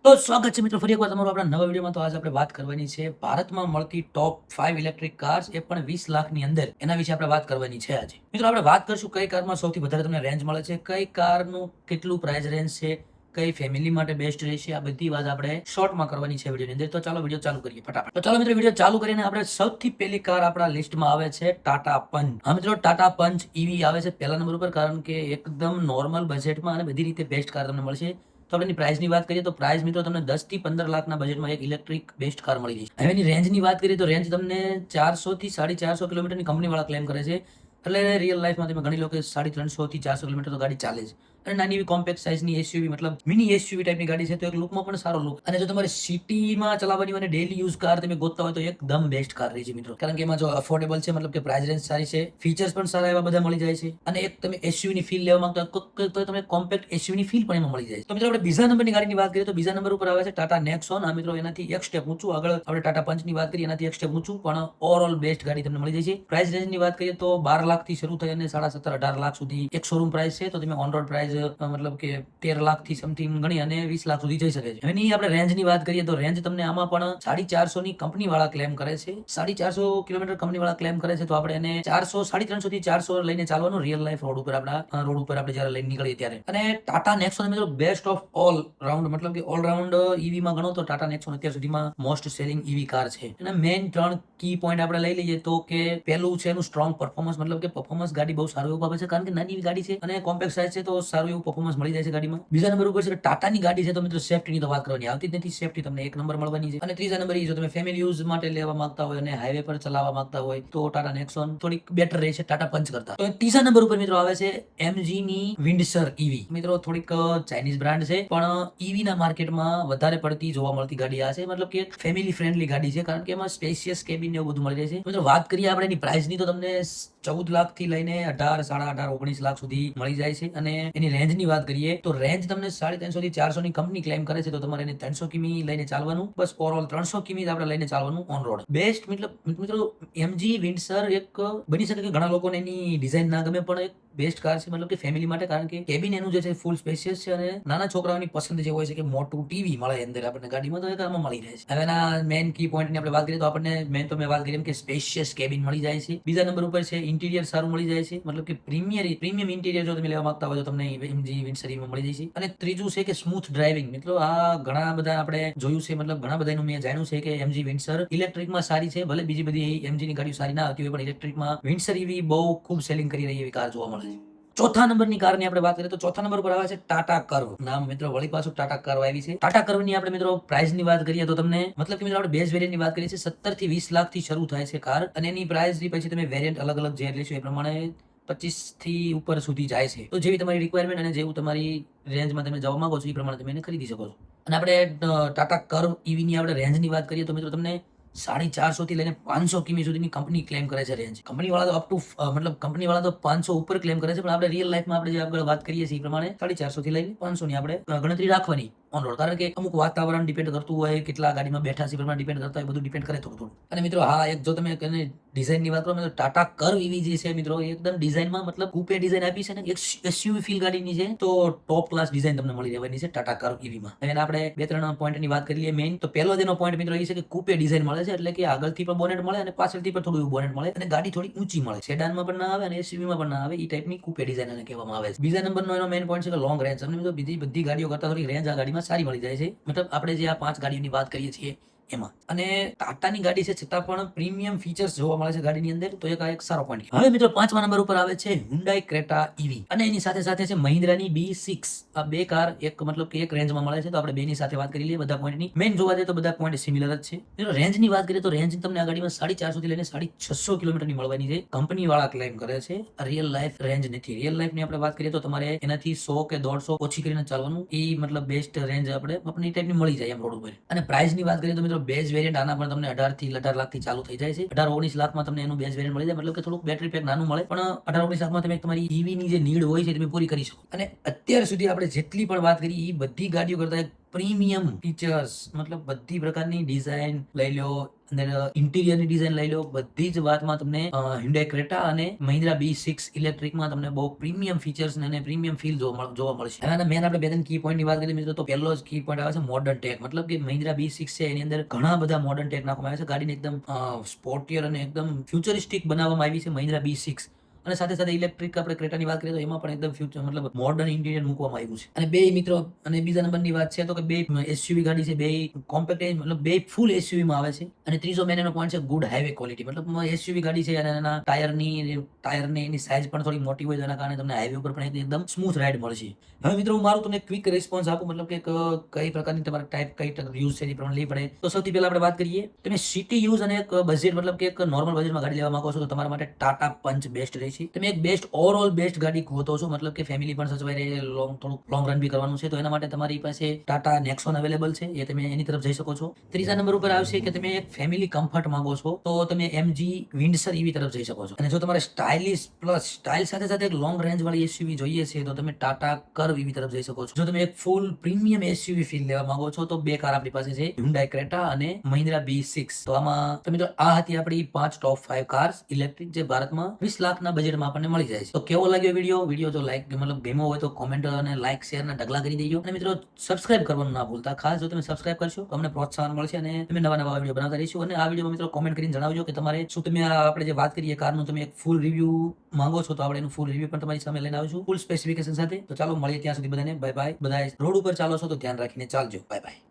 તો સ્વાગત છે મિત્રો ફરી એકવાર તમારું આપણા નવા વિડીયોમાં. તો આજે આપણે વાત કરવાની છે ભારતમાં મળતી ટોપ 5 ઇલેક્ટ્રિક કાર્સ, એ પણ 20 લાખની અંદર. એના વિશે આપણે વાત કરવાની છે આજે. મિત્રો આપણે વાત કરશું કઈ કારમાં સૌથી વધારે તમને રેન્જ મળે છે, કઈ કારનું કેટલું પ્રાઇસ રેન્જ છે, કઈ ફેમિલી માટે બેસ્ટ રહેશે, આ બધી વાત આપણે શોર્ટમાં કરવાની છે વિડીયોની અંદર. તો ચાલો વિડીયો ચાલુ કરીએ ફટાફટ. તો ચાલો મિત્રો વિડીયો ચાલુ કરીને આપણે સૌથી પહેલી કાર આપણા લિસ્ટમાં આવે છે ટાટા પંચ. હા મિત્રો, ટાટા પંચ ઈવી આવે છે પહેલા નંબર ઉપર, કારણ કે એકદમ નોર્મલ બજેટમાં અને બધી રીતે બેસ્ટ કાર તમને મળશે. તો આપણે પ્રાઇસની વાત કરીએ તો પ્રાઇસ મિત્રો તમને 10 થી 15 લાખના બજેટમાં એક ઇલેક્ટ્રિક બેસ્ટ કાર મળી જશે. હવે એની રેન્જની વાત કરીએ તો રેન્જ તમને 400 થી 450 કિલોમીટરની કંપનીવાળા ક્લેમ કરે છે. એટલે રિયલ લાઈફમાં તમે ગણી લો કે 350 થી 400 કિલોમીટર તો ગાડી ચાલે છે. અને નાની એવી કોમ્પેક્ટ સાઇઝની એસયુવી, મતલબ મિની એસયુવી ટાઈપની ગાડી છે, તો એક લુકમાં પણ સારો લુક. અને જો તમારે સિટીમાં ચલાવવાની અને ડેલી યુઝ કાર તમે ગોતતા હોય તો એકદમ બેસ્ટ કાર રહી છે મિત્રો, કારણ કે એમાં જો અફોર્ડેબલ છે, મતલબ કે પ્રાઇસ રેન્જ સારી છે, ફીચર્સ પણ સારા એવા બધા મળી જાય છે, અને એક તમે એસયુવી ની ફીલ લેવા માંગતા હોય તો તમે કોમ્પેક્ટ એસયુવી ની ફીલ પણ એમાં મળી જાય છે. તો મિત્રો આપણે બીજા નંબરની ગાડીની વાત કરીએ તો બીજા નંબર ઉપર આવે છે ટાટા નેક્સોન. આ મિત્રો એનાથી એક સ્ટેપ ઊંચું, આગળ આપણે ટાટા પંચની વાત કરીએ એનાથી એક સ્ટેપ ઊંચું, પણ ઓવરઓલ બેસ્ટ ગાડી તમને મળી જાય છે. પ્રાઇસ રેન્જની વાત કરીએ તો 12 લાખથી શરૂ થઈ અને 17.5-18 લાખ સુધી એક શોરૂમ પ્રાઇસ છે. તો તમે ઓન રોડ પ્રાઇસ મતલબ કે 13 લાખથી સમથિંગ ગણી અને 20 લાખ સુધી જઈ શકે છે. એની આપણે રેન્જની વાત કરીએ તો રેન્જ તમને આમાં પણ 450 ની કંપની વાળા ક્લેમ કરે છે. 450 કિલોમીટર કંપની વાળા ક્લેમ કરે છે, તો આપણે એને 400, 350 થી 400 લઈને ચાલવાનું રિયલ લાઈફ રોડ ઉપર આપણે જયારે લઈને નીકળીએ ત્યારે. અને ટાટા નેક્સોન મિત્રો બેસ્ટ ઓફ ઓલ રાઉન્ડ, મતલબ કે ઓલ રાઉન્ડ ઈવી માં ગણો તો ટાટા નેક્સોન અત્યાર સુધીમાં મોસ્ટ સેલિંગ ઈવી કાર છે. એના મેઇન 3 કી પોઈન્ટ આપણે લઈ લઈએ તો કે પહેલું છે એનું સ્ટ્રોંગ પરફોર્મન્સ, મતલબ કે પરફોર્મન્સ ગાડી બહુ સારું એવું આપે છે, કારણ કે નાની એવી ગાડી છે અને કોમ્પેક્ટ સાઇઝ છે, તો સારું એવું પરફોર્મન્સ મળી જાય છે ગાડીમાં. બીજા નંબર ઉપર છે ટાટાની ગાડી છે, તો મિત્રો સેફ્ટીની તો વાત કરવાની આવતી જ નથી, સેફ્ટી તમને એક નંબર મળવાની છે. અને ત્રીજા નંબર જો તમે ફેમિલી યુઝ માટે લેવા માંગતા હોય અને હાઈવે પર ચલાવવા માંગતા હોય તો ટાટા નેક્સોન થોડીક બેટર રહે છે ટાટા પંચ કરતા. તો ત્રીજા નંબર ઉપર મિત્રો આવે છે એમજી ની વિન્ડસર ઈવી. મિત્રો થોડીક ચાઇનીઝ બ્રાન્ડ છે, પણ ઈવી ના માર્કેટમાં વધારે પડતી જોવા મળતી ગાડી આ છે, મતલબ કે ફેમિલી ફ્રેન્ડલી ગાડી છે, કારણ કે એમાં સ્પેશિયસ કેબિન એવું બધું મળી રહે છે. મિત્રો વાત કરીએ આપણે એની પ્રાઇસની તો તમને 14 લાખ થી લઈને 18, 18.5, 19 લાખ સુધી મળી જાય છે. અને એની રેન્જની વાત કરીએ તો રેન્જ તમને 350 થી 400 ની કંપની ક્લેમ કરે છે, તો તમારે એને 300 કિમી લઈને ચાલવાનું, બસ ઓવરઓલ 300 કિમી આપણે લઈને ચાલવાનું ઓન રોડ. બેસ્ટ મતલબ મિત્રો એમજી વિન્ડસર એક બની શકે કે ઘણા લોકોને એની ડિઝાઇન ના ગમે, પણ એક બેસ્ટ કાર છે, મતલબ કે ફેમિલી માટે, કારણ કે કેબિન એનું જે છે ફૂલ સ્પેશિયસ છે, અને નાના છોકરાઓની પસંદ જે હોય છે કે મોટું ટીવી મળે અંદર આપણને ગાડીમાં, તો એ કારમાં મળી રહે છે. હવે એના મેઇન કી પોઈન્ટની આપણે વાત કરીએ તો આપણને મેં વાત કરી એમ કે સ્પેશિયસ કેબિન મળી જાય છે. બીજા નંબર ઉપર છે ઇન્ટિરિયર સારું મળી જાય છે, મતલબ કે પ્રીમિયમ ઇન્ટિરિયર જો તમે લેવા માંગતા હોય તો તમને એમજી વિન્ડસર મળી જાય છે. અને ત્રીજું છે કે સ્મૂથ ડ્રાઇવિંગ. મિત્રો આ ઘણા બધા આપણે જોયું છે, મતલબ ઘણા બધાનું મેં જાણ્યું છે કે એમજી વિન્ડસર ઇલેક્ટ્રિકમાં સારી છે, ભલે બીજી બધી એમજીની ગાડીઓ સારી ના આવતી હોય, પણ ઇલેક્ટ્રિકમાં વિન્ડસર ઈવી બહુ ખૂબ સેલિંગ કરી રહી એવી કાર જોવા મળે છે. ચોથા નંબરની કારની આપણે વાત કરીએ તો ચોથા નંબર પર આવે છે ટાટા કર્વ. નામ મિત્રો વળી પાછું ટાટા કર્વ આવી છે. ટાટા કર્વની આપણે મિત્રો પ્રાઇસની વાત કરીએ તો તમને, મતલબ કે મિત્રો આપણે બેઝ વેરિયન્ટની વાત કરીએ છીએ 17 થી 20 લાખ થી શરૂ થાય છે કાર, અને એની પ્રાઇસ પછી તમે વેરિયન્ટ અલગ અલગ જે લેશો એ પ્રમાણે 25 થી ઉપર સુધી જાય છે. તો જેવી તમારી રિક્વાયરમેન્ટ અને જેવું તમારી રેન્જમાં તમે જવા માંગો છો એ પ્રમાણે તમે એને ખરીદી શકો છો. અને આપણે ટાટા કર્વ ઈવીની આપણે રેન્જની વાત કરીએ તો મિત્રો તમને 450 થી લઈને 500 કિમી સુધીની કંપની ક્લેમ કરે છે રેન્જ. કંપની વાળા તો અપ ટુ મતલબ કંપની વાળા તો 500 ઉપર ક્લેમ કરે છે, પણ આપણે રિયલ લાઈફમાં આપણે જે આગળ વાત કરીએ છીએ એ પ્રમાણે 450 થી લઈને 500 ની આપણે ગણતરી રાખવાની ઓન રોડ, કારણ કે અમુક વાતાવરણ ડિપેન્ડ કરતું હોય, કેટલા ગાડીમાં બેઠા છે પ્રમાણે ડિપેન્ડ કરતા હોય, બધું ડિપેન્ડ કરે થોડું. અને મિત્રો હા, એક જો તમે ડિઝાઇનની વાત કરો તો ટાટા કર્વ ઈવી જે છે મિત્રો, એકદમ ડિઝાઇનમાં મતલબ કૂપે ડિઝાઇન આપી છે ને, એક એસયુવી ફીલ ગાડીની છે, તો ટોપ ક્લાસ ડિઝાઇન તમને મળી રહેવાની છે ટાટા કર્વ ઈવીમાં. હવે આપણે 2-3 પોઈન્ટની વાત કરી લઈએ મેઇન. તો પહેલો જ એનો પોઈન્ટ મિત્રો એ છે કે કૂપે ડિઝાઇન મળે છે, એટલે કે આગળથી પણ બોનેટ મળે અને પાછળથી પણ થોડું એવું બોનેટ મળે, અને ગાડી થોડી ઊંચી મળે. સેડાનમાં પણ ના આવે અને એસયુવીમાં પણ ના આવે, એ ટાઈપની કૂપે ડિઝાઇન એને કહેવામાં આવે છે. બીજા નંબરનો એનો મેઇન પોઈન્ટ છે કે લોંગ રેન્જ. તમને બીજી બધી ગાડીઓ કરતા થોડી રેન્જ આ ગાડીમાં સારી મળી જાય છે, મતલબ આપણે જે આ 5 ગાડીઓની વાત કરીએ છીએ એમાં. અને ટાટાની ગાડી છે છતાં પણ પ્રીમિયમ ફીચર્સ જોવા મળે છે ગાડીની અંદર, તો એક સારો પોઈન્ટ. હવે મિત્રો 5મા નંબર ઉપર આવે છે Hyundai Creta ઈવી, અને એની સાથે સાથે છે મહિન્દ્રાની B6. આ બે કાર એક મતલબ કે એક રેન્જમાં મળે છે, તો આપણે બેની સાથે વાત કરી લઈએ બધા પોઈન્ટની. મેઇન જોવા જઈએ તો બધા પોઈન્ટ સિમિલર જ છે. મિત્રો રેન્જની વાત કરીએ તો રેન્જ તમને આ ગાડીમાં 450 થી લઈને 650 કિલોમીટરની મળવાની છે. કંપની વાળા ક્લેમ કરે છે, રિયલ લાઈફ રેન્જ નથી. રિયલ લાઈફની આપણે વાત કરીએ તો તમારે એનાથી 100 કે 150 ઓછી કરીને ચાલવાનું, એ મતલબ બેસ્ટ રેન્જ આપણે એ ટાઈપની મળી જાય એમ રોડ ઉપર. અને પ્રાઇસની વાત કરીએ તો મિત્રો બેઝ વેરિયન્ટ આના પણ તમને 18 થી 18 લાખ થી ચાલુ થઈ જાય છે. 18-19 લાખમાં તમને એનું બેઝ વેરિયન્ટ મળી જાય, મતલબ કે થોડુંક બેટરી પેક નાનું મળે, પણ 18-19 લાખમાં તમે તમારી ઈવી ની જે નીડ હોય છે તમે પૂરી કરી શકો. અને અત્યાર સુધી આપણે જેટલી પણ વાત કરી એ બધી ગાડીઓ કરતા પ્રીમિયમ ફીચર્સ, મતલબ બધી પ્રકારની ડિઝાઇન લઈ લો, અંદર ઇન્ટિરિયરની ડિઝાઇન લઈ લો, બધી જ વાતમાં તમને Hyundai Creta અને Mahindra B6 ઇલેક્ટ્રિકમાં તમને બહુ પ્રીમિયમ ફીચર્સ અને પ્રીમિયમ ફીલ જોવા મળશે. હવે આના મેન આપણે બે ત્રણ કી પોઈન્ટની વાત કરીએ મિત્રો, તો પહેલો જ કી પોઈન્ટ આવે છે મોડર્ન ટેક. મતલબ કે Mahindra B6 છે એની અંદર ઘણા બધા મોડર્ન ટેક નાખવામાં આવે છે. ગાડીને એકદમ સ્પોર્ટિયર અને એકદમ ફ્યુચરિસ્ટિક બનાવવામાં આવી છે Mahindra B6. અને સાથે સાથે ઇલેક્ટ્રિક આપણે ક્રેટાની વાત કરીએ તો એમાં પણ એકદમ ફ્યુચર મતલબ મોડર્ન ઇન્ટિરિયર મૂકવામાં આવ્યું છે. અને બે મિત્રો, અને બીજા નંબરની વાત છે તો કે બે એસયુવી ગાડી છે, બે કોમ્પેક્ટ મતલબ બે ફૂલ એસયુવી માં આવે છે. અને ત્રીજો મેન એનો પોઈન્ટ છે ગુડ હાઈવે ક્વોલિટી. મતલબ એસયુવી ગાડી છે અને એના ટાયરની એની સાઇઝ પણ થોડી મોટી હોય, તેના કારણે તમને હાઈવે ઉપર પણ એકદમ સ્મૂથ રાઈડ મળશે. હવે મિત્રો હું મારું તમને ક્વિક રિસ્પોન્સ આપું, મતલબ કે કઈ પ્રકારની તમારે ટાઈપ કઈ યુઝ છે એ પ્રમાણે લેવી પડે. તો સૌથી પહેલા આપણે વાત કરીએ, તમે સિટી યુઝ અને એક બજેટ મતલબ કે એક નોર્મલ બજેટમાં ગાડી લેવા માંગો છો તો તમારા માટે ટાટા પંચ બેસ્ટ રહેશે. તમે એક બેસ્ટ ઓવરઓલ બેસ્ટ ગાડી ગોતો છો, મતલબ કે ફેમિલી પણ સચવાઈ રહે, થોડું લોંગ રન બી કરવાનું છે, તો એના માટે તમારી પાસે ટાટા નેક્સોન અવેલેબલ છે, એ તમે એની તરફ જઈ શકો છો. ત્રીજા નંબર ઉપર આવશે કે તમે એક ફેમિલી કમ્ફર્ટ માંગો છો તો તમે MG વિન્ડસર EV તરફ જઈ શકો છો. અને જો તમારે સ્ટાઇલિશ પ્લસ સ્ટાઇલ સાથે સાથે એક લોંગ રેન્જ વાળી એસયુવી જોઈએ છે તો તમે ટાટા કર્વ EV તરફ જઈ શકો છો. જો તમે એક ફૂલ પ્રીમિયમ એસયુવી ફીલ લેવા માંગો છો તો બે કાર આપણી પાસે છે, Hyundai Creta અને Mahindra B6. તો આમાં તમે તો આ હતી આપણી 5 ટોપ 5 કાર્સ ઇલેક્ટ્રિક જે ભારતમાં 20 લાખના બજેટમાં આપણને મળી જાય છે. તો કેવો લાગ્યો વિડીયો જો લાઈક મતલબ ગમ્યો હોય તો કોમેન્ટ અને લાઈક શેર ના ઢગલા કરી દેજો. અને મિત્રો સબસ્ક્રાઇબ કરવાનું ના ભૂલતા. ખાસ જો તમે સબસ્ક્રાઇબ કરશો તો અમને પ્રોત્સાહન મળશે અને તમે નવા વિડીયો બનાવતા રહીશું. અને આ વિડીયોમાં મિત્રો કોમેન્ટ કરીને જણાવજો કે તમારે શું તમે આપણે જે વાત કરીએ કારનું તમે એક ફૂલ રિવ્યુ માંગો છો તો આપણે એનું ફૂલ રિવ્યુ પણ તમારી સામે લઈને આવીશું ફૂલ સ્પેસિફિકેશન સાથે. તો ચાલો મળીએ ત્યાં સુધી બધાને બાય બાય. બધા રોડ ઉપર ચાલો છો તો ધ્યાન રાખીને ચાલજો. Bye bye.